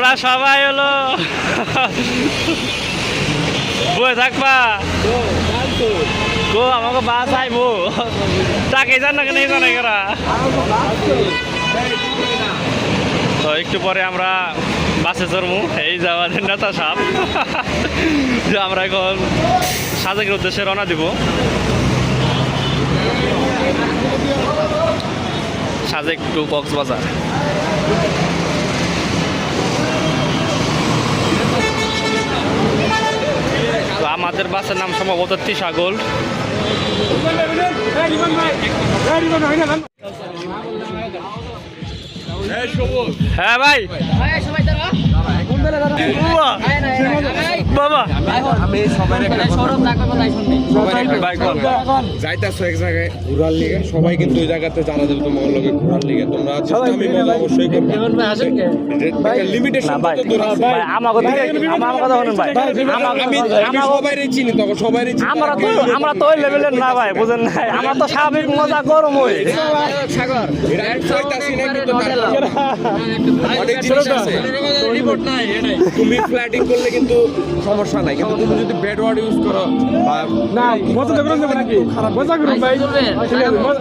তোমরা সবাই হলো বয়ে থাকবা গো আমাকে বাস আইবো তাকে জান না কেন জানে কেরা তো একটু পরে আমরা বাসে চড়বো এই যাওয়ার নেতা সাপ যে আমরা এখন সাজেকের উদ্দেশ্যে রওনা দিব সাজেক টু কক্সবাজার তো আমাদের বাসের নাম সম্ভবত তৃষা গোল্ড হ্যাঁ ভাই বাবা যাইতেছো এক জায়গায় ঘোরার লিগে সবাই কিন্তু ওই জায়গাতে জানা যাবে তোমার লগে ঘোরার লিগে তোমরা অবশ্যই করবে লিমিটেশন আমরা তো ওই লেভেলের না ভাই বুঝেন নাই আমরা তো স্বাভাবিক মজা করম ওই তুমি ফ্ল্যাটিং করলে কিন্তু সমস্যা নাই কিন্তু তুমি যদি ব্যাড ওয়ার্ড ইউজ করো না মজা করে দেব নাকি মজা করুন ভাই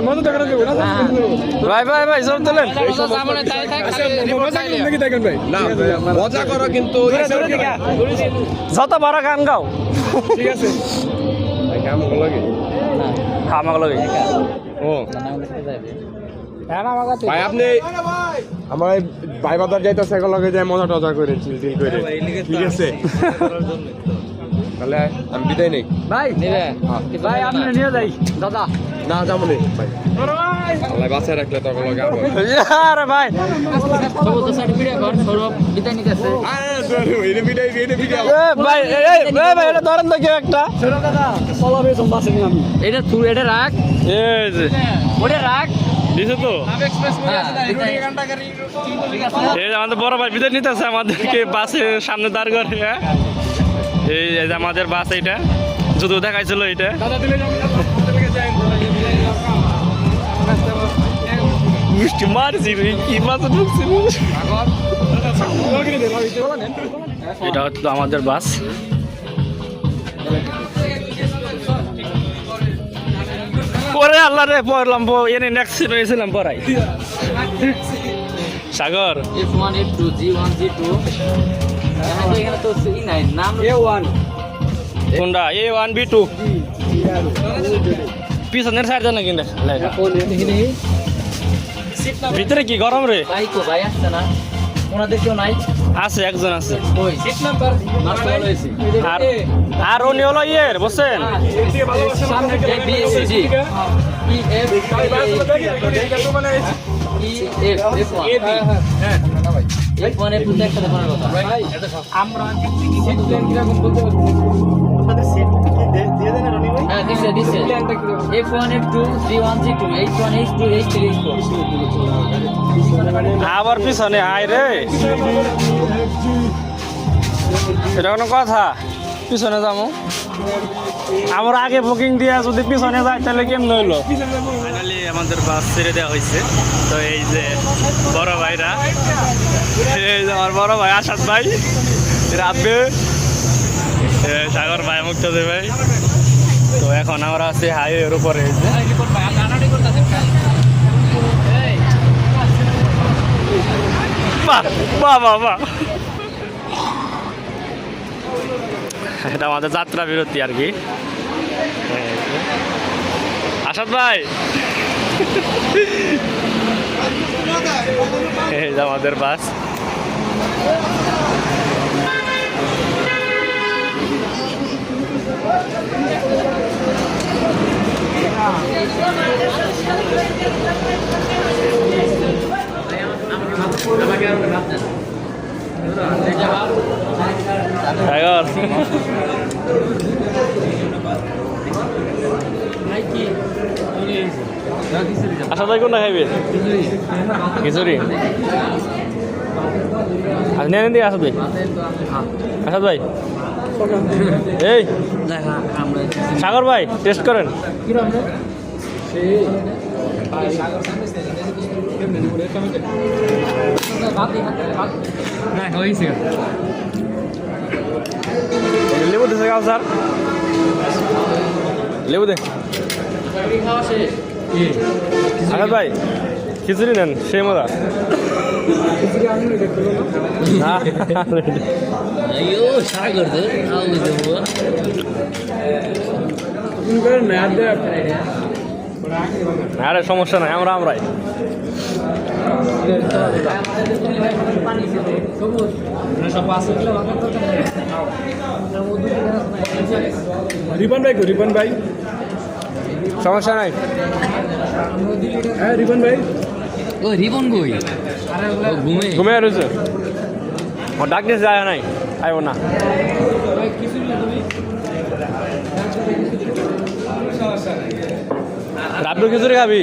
মজা করে দেব না ভাই ভাই ভাই সব তোলেন মজা করুন নাকি দেখেন ভাই না মজা করো কিন্তু যত বড় গান গাও ঠিক আছে কেমন লাগে আমাকে লাগে ও ভাই আপনি আমার ভাই বাজার যাইতেছে লগে যায় মজা টজা করে চিল করে ঠিক আছে তাহলে আমি বিদায় নেই ভাই ভাই আপনি নিয়ে যাই দাদা না যাবো নেই ভাই আল্লাহ বাঁচায় রাখলে তখন লগে আবার আরে ভাই ভাই ভাই এটা ধরেন তো কেউ একটা এটা তুই এটা রাখ এই যে ওটা রাখ দিছে তো এই যে আমাদের বড় ভাই বিদায় নিতেছে আমাদেরকে বাসের সামনে দাঁড় করে এই যে আমাদের বাস এইটা যদিও দেখাইছিল এইটা মুষ্টি মারছি কি বাসে ঢুকছিল এটা হচ্ছে আমাদের বাস পরে আল্লাহ রে পড়লাম এনে নেক্সট সিট হয়েছিলাম পড়াই সাগর F1 F2 G1 G2 এখানে তো নাই নাম A1 কোনটা A1 B2 পিছনের সাইড জানা কিনা ভিতরে কি গরম রে ভাই কো ভাই আসছে না ওনাদের কেউ নাই আছে একজন আছে ওই সিট নাম্বার মাস্টার ভালো হয়েছে আর উনি হলো ইয়ের বুঝছেন সামনে BSG EF F1 F2 একটা দেখানোর কথা আমরা সিট প্ল্যান কি রকম বলতে পারবো আপনাদের সিট দিয়ে দেন রনি ভাই হ্যাঁ দিছে F1 F2 G1 G2 H1 H2 H3 আবার পিছনে আয় রে এটা কোনো কথা পিছনে যাবো আমরা আগে বুকিং দিয়ে যদি পিছনে যাই তাহলে কেমন হইলো ফাইনালি আমাদের বাস ছেড়ে দেওয়া হয়েছে তো এই যে বড় ভাইরা এই যে আমার বড় ভাই আসাদ ভাই রাব্বে সাগর ভাই মুক্তাদি ভাই তো এখন আমরা আছি হাইওয়ের উপরে বাহ বাহ বাহ এটা আমাদের যাত্রা বিরতি আর কি আসাদ ভাই এই যে আমাদের বাস টাইগার আসাদ ভাই কোনটা খাইবে খিচুড়ি আর নেন দিকে আসাদ ভাই আসাদ ভাই এই সাগর ভাই টেস্ট করেন না হয়েছে লেবু দিছে গাও স্যার লেবু দে আকাশ ভাই খিচুড়ি নেন সেই মজা ಅಯ್ಯೋ ಸಾಗರ್ದು ನಾವು আরে সমস্যা নাই আমরাই রিপন ভাই সমস্যা নাই হ্যাঁ রিপন ভাই ও রিবন গই ঘুমে ঘুমিয়ে রয়েছে ও ডাকতে যায় নাই আইব না রাবড়ু খিচুড়ি খাবি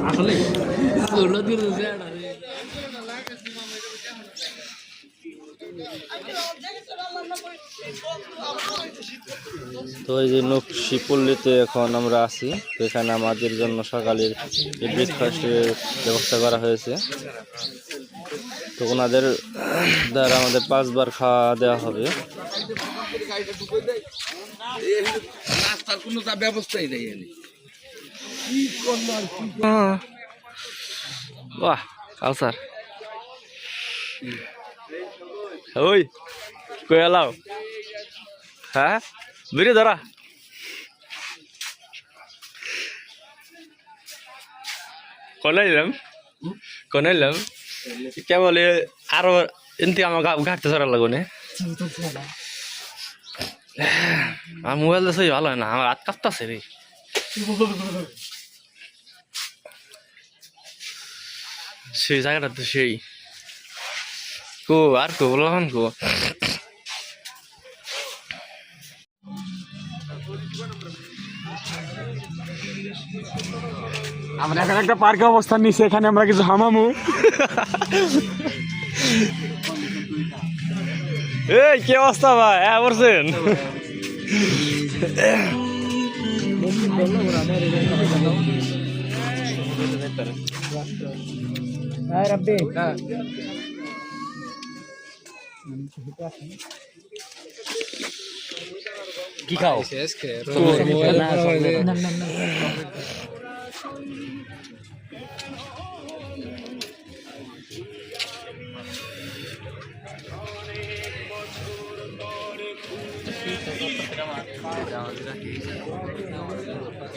আসলে তো এই যে নকশিপল্লীতে এখন আমরা আছি তো এখানে আমাদের জন্য সকালের ব্রেকফাস্টের ব্যবস্থা করা হয়েছে তো ওনাদের দ্বারা আমাদের 5 বার খাওয়া দেওয়া হবে রাস্তার কোনো ব্যবস্থাই নেই বাহ কাউসার ওই কই এলাও হ্যাঁ বেরিয়ে ধরা কনাইলাম কে বলে আরো এনতি আমার ঘাটতে ধরা লাগো নে আমার মোবাইল তো সেই ভালো হয় না আমার হাত কাঁপতাছে রে সেই জায়গাটা তো সেই কো আর কো বললাম কো আমরা এখানে একটা পার্কে অবস্থান নিচ্ছি এখানে আমরা কিছু হামামু এই কি অবস্থা ভাই হ্যাঁ বলছেন কি খাও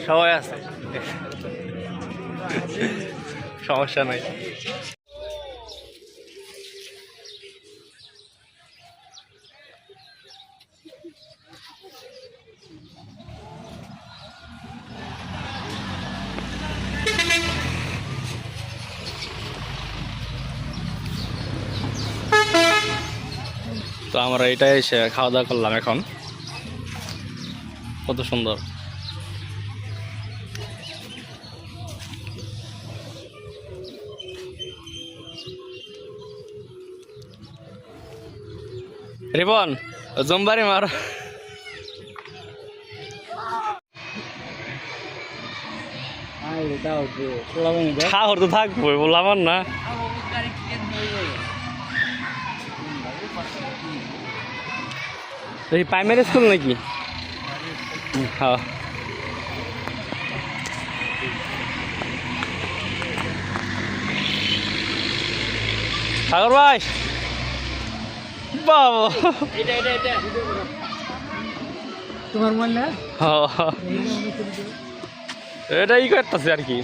সবাই আছে সমস্যা নাই তো আমরা এটাই এসে খাওয়া দাওয়া করলাম এখন কত সুন্দর রিপন জম্বারি মার খাওয়ার তো থাকবো বললাম না এই প্রাইমারি স্কুল নাকি হ্যাঁ সাগর ভাই বাবা তোমার মন না এটাই করতেছে আর কি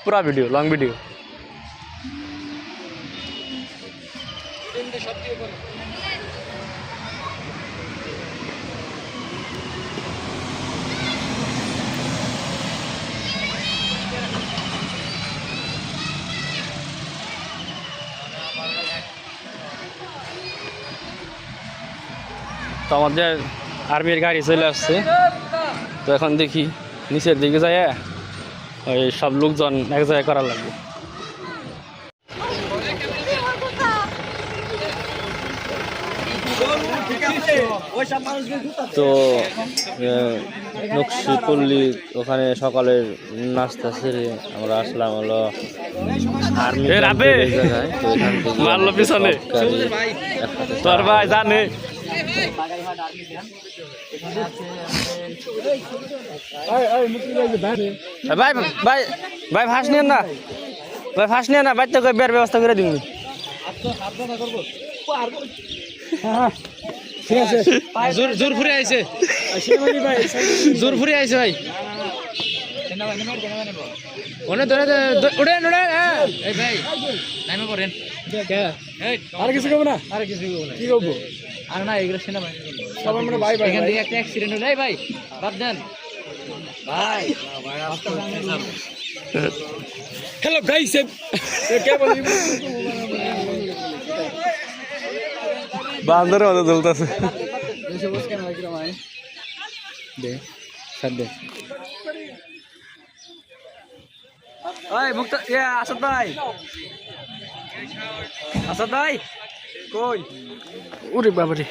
পুরা ভিডিও লং ভিডিও তো আমাদের আর্মির গাড়ি চলে আসছে তো এখন দেখি নিচের দিকে যায় ওই সব লোকজন এক জায়গায় করা লাগবে তো নকশিপল্লী ওখানে সকালের নাস্তা সেরে আমরা আসলাম হলো আর্মি জায়গায়। তো এখান থেকে মারলো পিছনে তোর ভাই জানে ভাই ভাই ভাই ফাঁস নিয়েন না, ভাই ফাঁস নিয়ে না, বাইর তো বের ব্যবস্থা করে দিন। জোর ফুরে আইছে, জোর ফুরে আইছে ভাই। ওনে ধরে উড়েন উড়েন। এই ভাই নামে পড়েন। আর কিছু কব না, আর কিছু কব না, কি কব আর না, এগুলো সেনাবাহিনী সবাই মানে ভাই ভাই। এখান থেকে একটা অ্যাক্সিডেন্ট হলো ভাই, বাদ দেন ভাই। হ্যালো গাইস, কে বলি বান্দরের মতো চলতেছে। আসাদ ভাই, আসাদ ভাই কই? ওরে বাবারে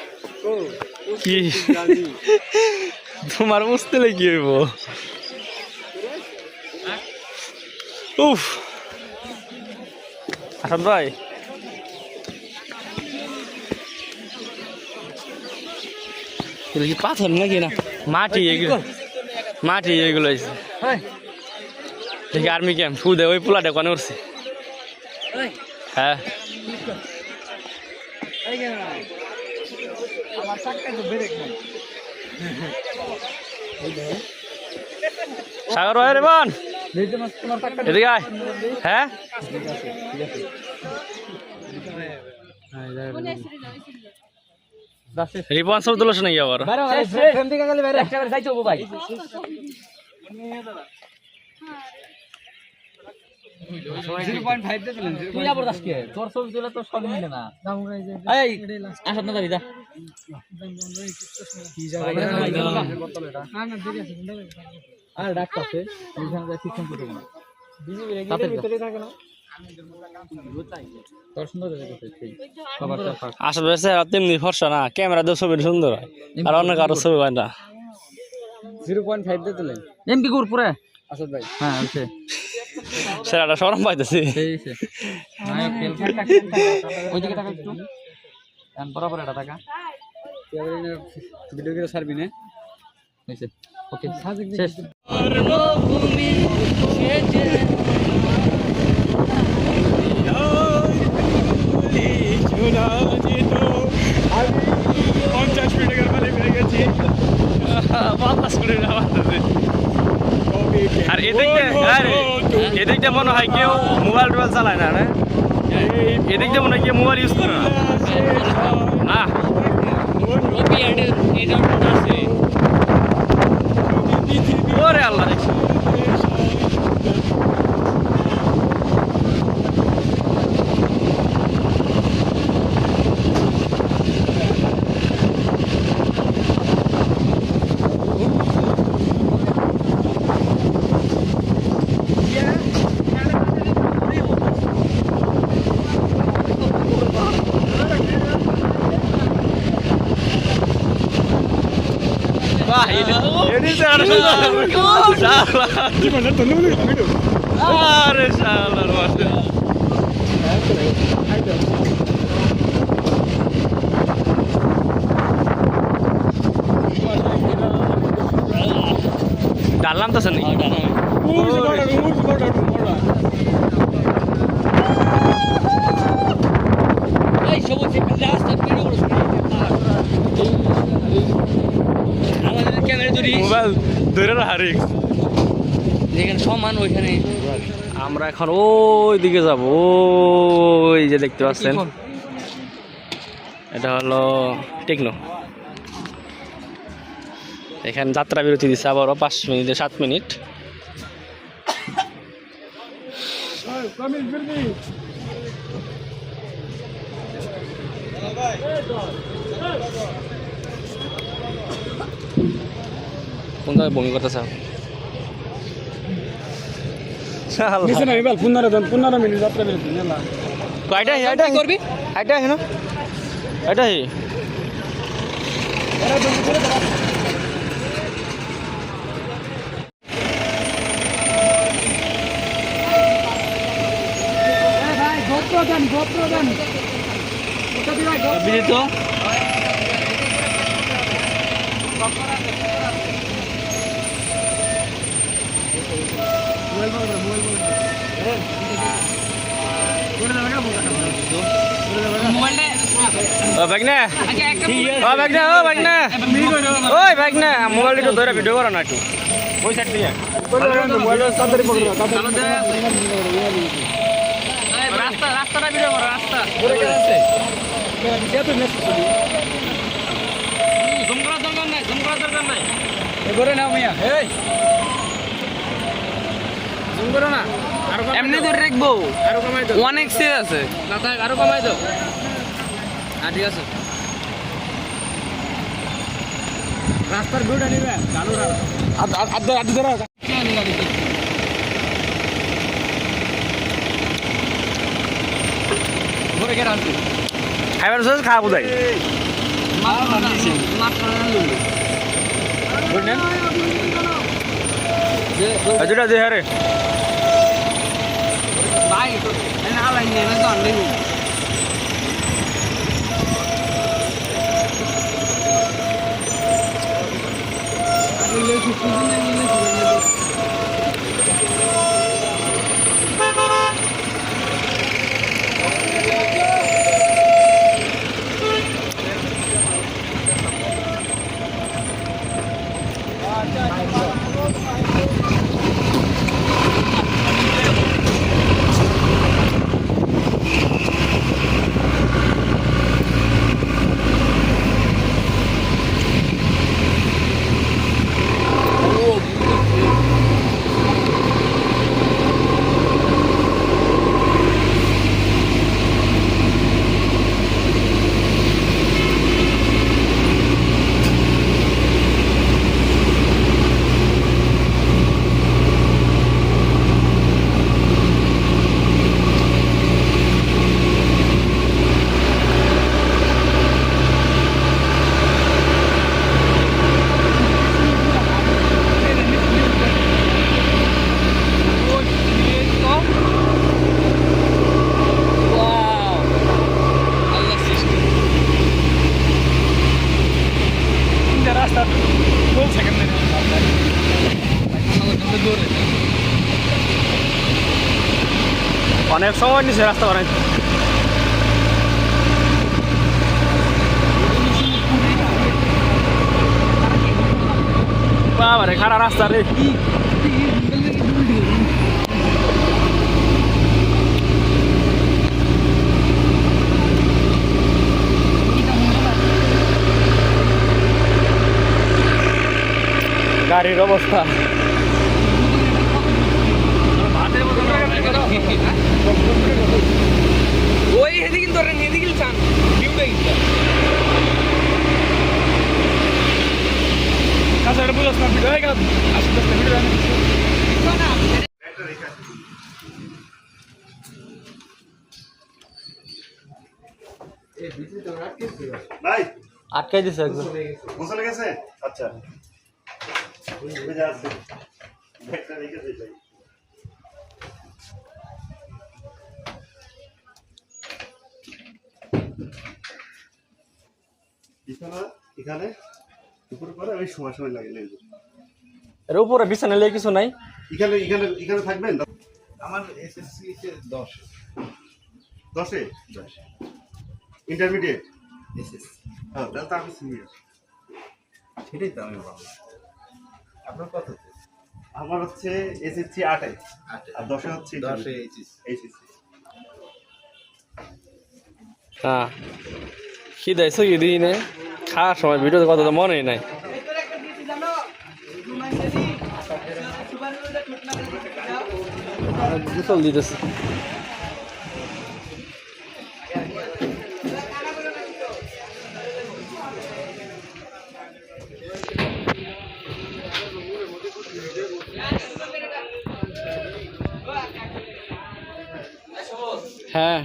কি তোমার মুস্তেলে কি হইব? উফ আসাদ ভাই, এগুলো কি পাথর নাকি না মাটি? এগুলো মাটি, এগুলো হয়েছে দেখি আর্মি ক্যাম্প ফুদে ওই পোলাটা কোনে উঠছে। হ্যাঁ সাগর ভাই রে বোন এদিকে আয়। হ্যাঁ রিপন সব তুলছ নাকি আবার? আসলে তেমনি ফর্সা না, ক্যামেরা দিয়ে ছবি সুন্দর হয় আর অনেক আরো ছবি হয় না। 0.5 দিয়ে তুলেন এমপি গুরপুরে আসাদ ভাই। হ্যাঁ আছে সেটা সরম পাইতেছি। ওইদিকে টাকা একটু বরাবর এটা টাকা ভিডিও করে ছাড়বি না। ওকে শেষ। আর এদিকটা মনে হয় কেউ মোবাইল টোবাইল চালায় না, এদিকটা মনে হয় কেউ মোবাইল ইউজ করে না। ওরে আল্লাহ দেখছি আরে শালার মাসে ডাললাম তো শুনি মোবাইল ধরে হারিক যেখানে সমান ওইখানে আমরা এখন ওই দিকে যাব। ওই যে দেখতে পাচ্ছেন এটা হলো টেকনো। এখানে যাত্রা বিরতি দিচ্ছে আবারও 5 মিনিটে 7 মিনিট। কোন জায়গায় বমি করতেছে? কয়টা করবি? এটা বিজিত ভাগনা ভাগনা ও ভাগনা ওই ভাগনা মোবাইলটা একটু ধরে ভিডিও করো না একটু ওই সাইড দিয়ে রাস্তাটা ভিডিও করো রাস্তা জুম করার দরকার নাই জুম করার দরকার নাই করে নাও মিয়া এই জুম করো না আরো এমনি ধরে রাখবো আরো কমাই দাও অনেক সেট আছে না থাক আরো কমাই দাও হ্যাঁ ঠিক আছে রাস্তার ভিউটা নিবে চালু রাখ আদ ধরো ঘরে কে রাখছি খাইবার সস খাওয়া বুঝাই যেটা দে হারে ভাই না লাইন নেই না তো অনলাইন অনেক সময় নিচে রাস্তা বানাই বাবারে খারাপ রাস্তা রে গাড়ির অবস্থা ওই এদিকে ধরেন এদিকে চান ভিউটা কিন্তু কাছে এটা বুঝছ না ভিডিও হয়ে গেল আসলে ভিডিও আমি ভাই আটকাই দিছে একদম গোসলে গেছে আচ্ছা বুঝে আছে ব্যাগটা রেখে দিই ভাই বিছানা এখানে উপরে করে ওই সময় সময় লাগে লেগে এর উপরে বিছানা লেগে কিছু নাই এখানে এখানে এখানে থাকবেন আমার এসএসসি 10 10 ইন্টারমিডিয়েট এসএসসি হ্যাঁ তাহলে তো আমি সিনিয়র সেটাই তো আমি ভাবলাম আপনার কত আমার হচ্ছে এসএসসি 8 আর 10 হচ্ছে 10 এইচএসসি হ্যাঁ কি দেয়ছো কি দিই না খাওয়ার সময় ভিডিওতে কথা তো মনেই নাই গোসল দিতেছে হ্যাঁ